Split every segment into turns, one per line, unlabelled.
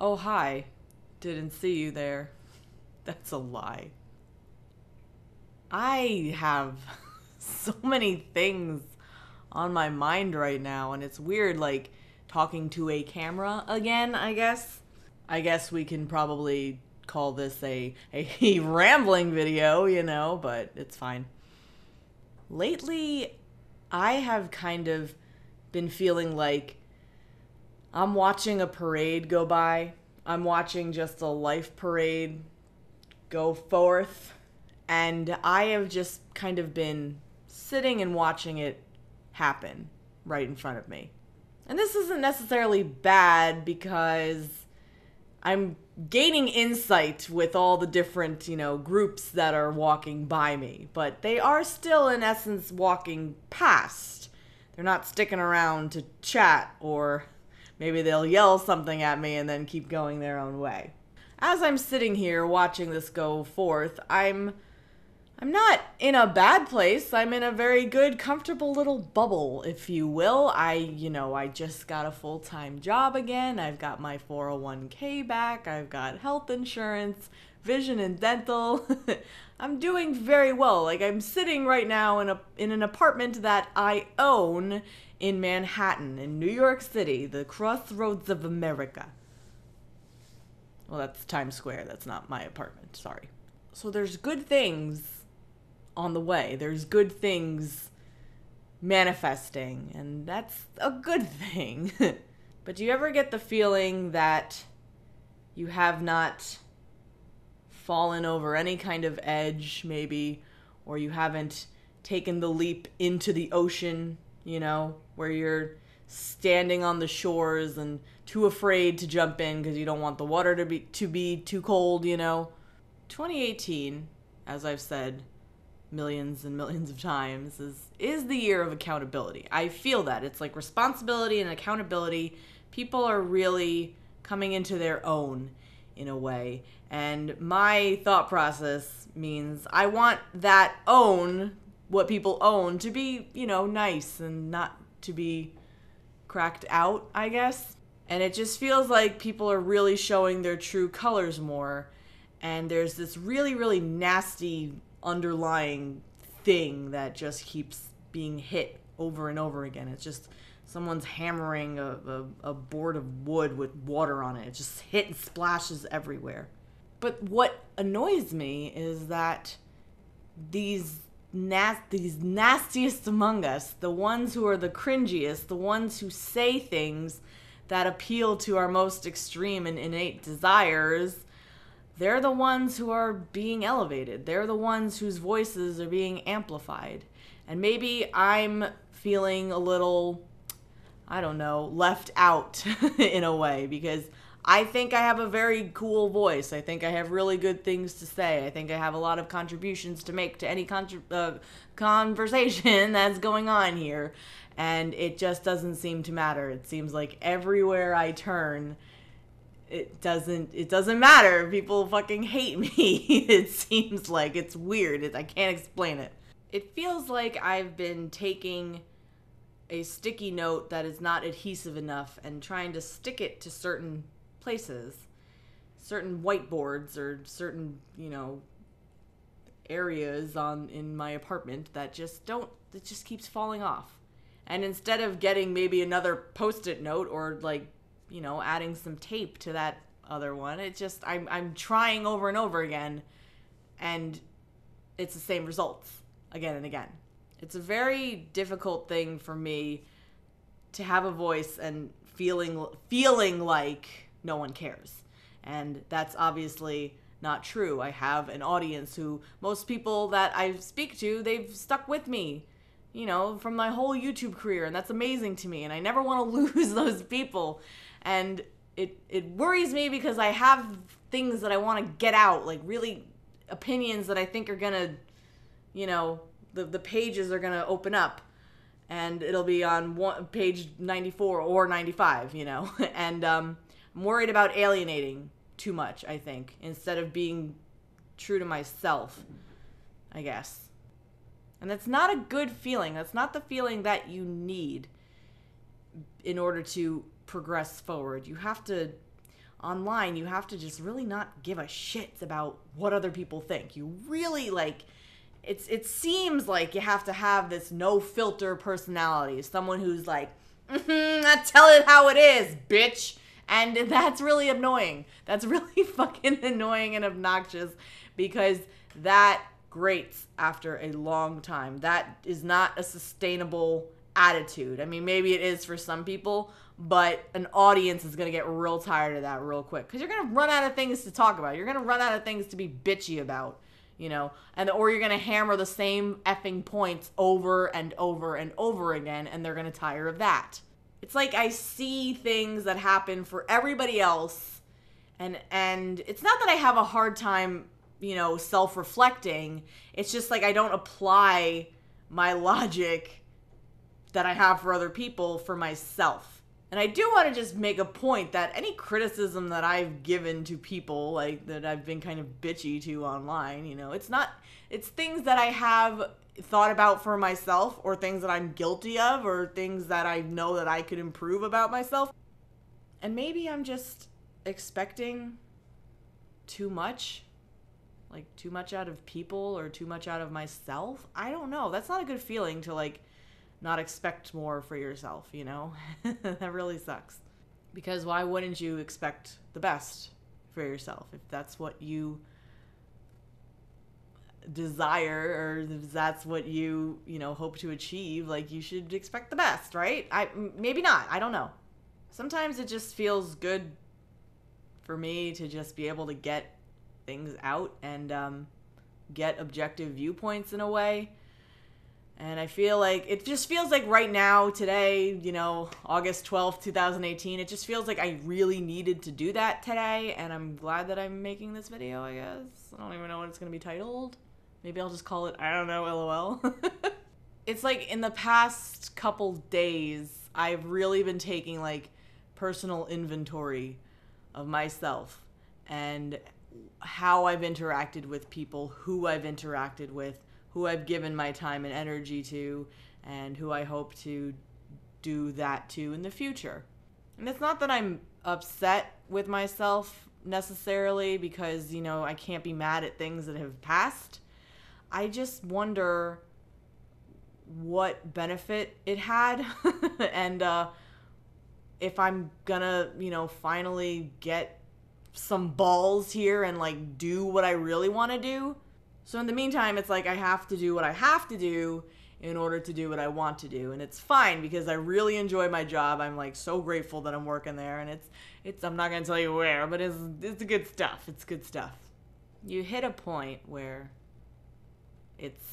Oh, hi. Didn't see you there. That's a lie. I have so many things on my mind right now, and it's weird, like, talking to a camera again, I guess. I guess we can probably call this a rambling video, but it's fine. Lately, I have kind of been feeling like I'm watching a parade go by. I'm watching just a life parade go forth. And I have just kind of been sitting and watching it happen right in front of me. And this isn't necessarily bad because I'm gaining insight with all the different, groups that are walking by me. But they are still, in essence, walking past. They're not sticking around to chat, or maybe they'll yell something at me and then keep going their own way. As I'm sitting here watching this go forth, I'm not in a bad place. I'm in a very good, comfortable little bubble, if you will. I just got a full-time job again. I've got my 401k back. I've got health insurance, vision and dental. I'm doing very well. Like, I'm sitting right now in an apartment that I own in Manhattan, in New York City, the crossroads of America. Well, that's Times Square. That's not my apartment. Sorry. So there's good things on the way. There's good things manifesting, and that's a good thing. But do you ever get the feeling that you have not fallen over any kind of edge, maybe, or you haven't taken the leap into the ocean, where you're standing on the shores and too afraid to jump in because you don't want the water to be too cold, 2018, as I've said millions and millions of times, is the year of accountability. I feel that. It's like responsibility and accountability. People are really coming into their own in a way. And my thought process means I want what people own, to be, nice and not to be cracked out, I guess. And it just feels like people are really showing their true colors more. And there's this really, really nasty underlying thing that just keeps being hit over and over again. It's just someone's hammering a board of wood with water on it. It just hit and splashes everywhere. But what annoys me is that these nastiest among us, the ones who are the cringiest, the ones who say things that appeal to our most extreme and innate desires, they're the ones who are being elevated. They're the ones whose voices are being amplified. And maybe I'm feeling a little, left out in a way, because I think I have a very cool voice. I think I have really good things to say. I think I have a lot of contributions to make to any conversation that's going on here. And it just doesn't seem to matter. It seems like everywhere I turn, it doesn't matter. People fucking hate me. It seems like it's weird. I can't explain it. It feels like I've been taking a sticky note that is not adhesive enough and trying to stick it to certain places, certain whiteboards, or certain, areas in my apartment that just keeps falling off. And instead of getting maybe another post-it note or adding some tape to that other one, I'm trying over and over again, and it's the same results again and again. It's a very difficult thing for me to have a voice and feeling like no one cares. And that's obviously not true. I have an audience who, most people that I speak to, they've stuck with me, from my whole YouTube career, and that's amazing to me, and I never want to lose those people. And it worries me because I have things that I want to get out, like really opinions that I think are gonna, the pages are gonna open up, and it'll be on page 94 or 95, and I'm worried about alienating too much, I think, instead of being true to myself, I guess. And that's not a good feeling. That's not the feeling that you need in order to progress forward. You have to online, you have to just really not give a shit about what other people think. You really, like, it seems like you have to have this no filter personality, someone who's like, I tell it how it is, bitch. And that's really annoying. That's really fucking annoying and obnoxious, because that grates after a long time. That is not a sustainable attitude. I mean, maybe it is for some people, but an audience is going to get real tired of that real quick, because you're going to run out of things to talk about. You're going to run out of things to be bitchy about, you know, or you're going to hammer the same effing points over and over and over again, and they're going to tire of that. It's like I see things that happen for everybody else, and it's not that I have a hard time, you know, self-reflecting. It's just like I don't apply my logic that I have for other people for myself. And I do want to just make a point that any criticism that I've given to people, like that I've been kind of bitchy to online, you know, it's things that I have thought about for myself, or things that I'm guilty of, or things that I know that I could improve about myself. And maybe I'm just expecting too much, like too much out of people or too much out of myself. I don't know. That's not a good feeling, to like not expect more for yourself, you know? That really sucks. Because why wouldn't you expect the best for yourself? If that's what you desire, or if that's what you know, hope to achieve, like, you should expect the best, right? Maybe not. I don't know. Sometimes it just feels good for me to just be able to get things out and get objective viewpoints in a way. And I feel like, it just feels like right now, today, you know, August 12th, 2018, it just feels like I really needed to do that today. And I'm glad that I'm making this video, I guess. I don't even know what it's going to be titled. Maybe I'll just call it, I don't know, LOL. It's like in the past couple days, I've really been taking like personal inventory of myself and how I've interacted with people, who I've interacted with, who I've given my time and energy to, and who I hope to do that to in the future. And it's not that I'm upset with myself necessarily, because, you know, I can't be mad at things that have passed. I just wonder what benefit it had and if I'm gonna, you know, finally get some balls here and like do what I really want to do. So in the meantime, it's like I have to do what I have to do in order to do what I want to do. And it's fine, because I really enjoy my job. I'm like so grateful that I'm working there, and it's I'm not gonna tell you where, but it's good stuff. It's good stuff. You hit a point where it's,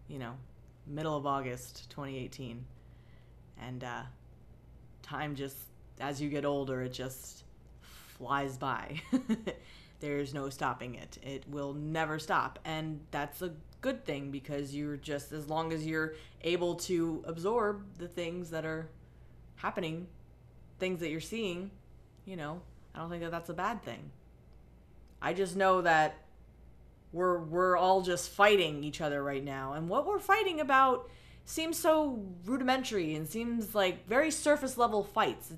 you know, middle of August 2018, and time just, as you get older, it just flies by. There's no stopping it. It will never stop, and that's a good thing, because you're just, as long as you're able to absorb the things that are happening, things that you're seeing, you know, I don't think that that's a bad thing. I just know that we're all just fighting each other right now, and what we're fighting about seems so rudimentary and seems like very surface level fights.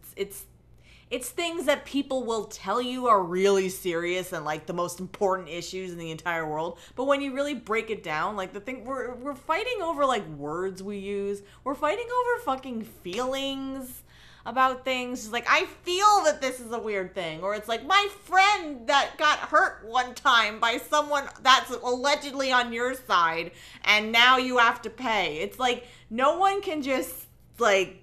It's things that people will tell you are really serious and like the most important issues in the entire world, but when you really break it down, like the thing we're fighting over, like words we use, we're fighting over fucking feelings about things. It's like, I feel that this is a weird thing, or it's like, my friend that got hurt one time by someone that's allegedly on your side, and now you have to pay. It's like, no one can just like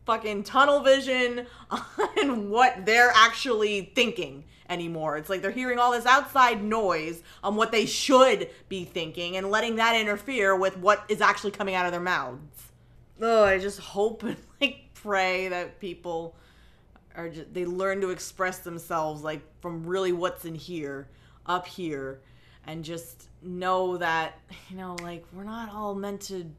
fucking tunnel vision on what they're actually thinking anymore. It's like they're hearing all this outside noise on what they should be thinking and letting that interfere with what is actually coming out of their mouths. Oh, I just hope and like pray that people are just, they learn to express themselves like from really what's in here, up here, and just know that, you know, like, we're not all meant to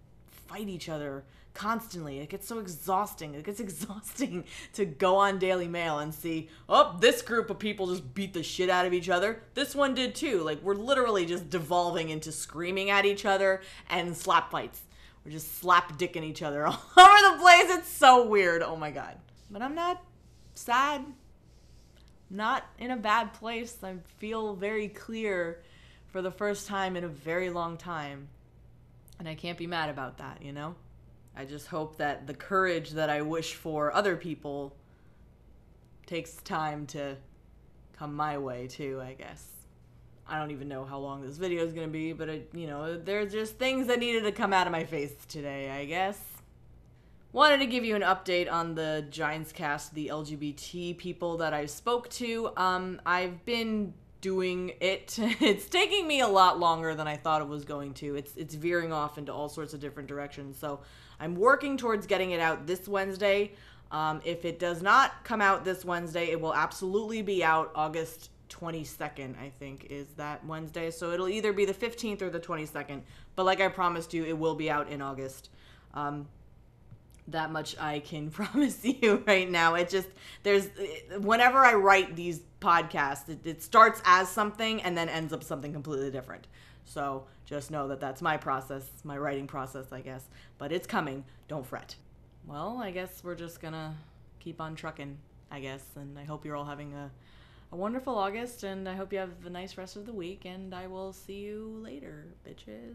fight each other constantly. It gets so exhausting. It gets exhausting to go on Daily Mail and see, oh, this group of people just beat the shit out of each other. This one did too. Like, we're literally just devolving into screaming at each other and slap fights. We're just slap dicking each other all over the place. It's so weird. Oh my God. But I'm not sad. not in a bad place. I feel very clear for the first time in a very long time. And I can't be mad about that, you know? I just hope that the courage that I wish for other people takes time to come my way too, I guess. I don't even know how long this video is going to be, but there's just things that needed to come out of my face today, I guess. Wanted to give you an update on the Giants Cast, the LGBT people that I spoke to. I've been doing it. It's taking me a lot longer than I thought it was going to. It's veering off into all sorts of different directions. So I'm working towards getting it out this Wednesday. If it does not come out this Wednesday, it will absolutely be out August 22nd, I think, is that Wednesday. So it'll either be the 15th or the 22nd. But like I promised you, it will be out in August. That much I can promise you right now. Whenever I write these podcasts, it starts as something and then ends up something completely different. So just know that that's my process, my writing process, I guess. But it's coming. Don't fret. Well, I guess we're just gonna keep on trucking, I guess. And I hope you're all having a wonderful August, and I hope you have a nice rest of the week, and I will see you later, bitches.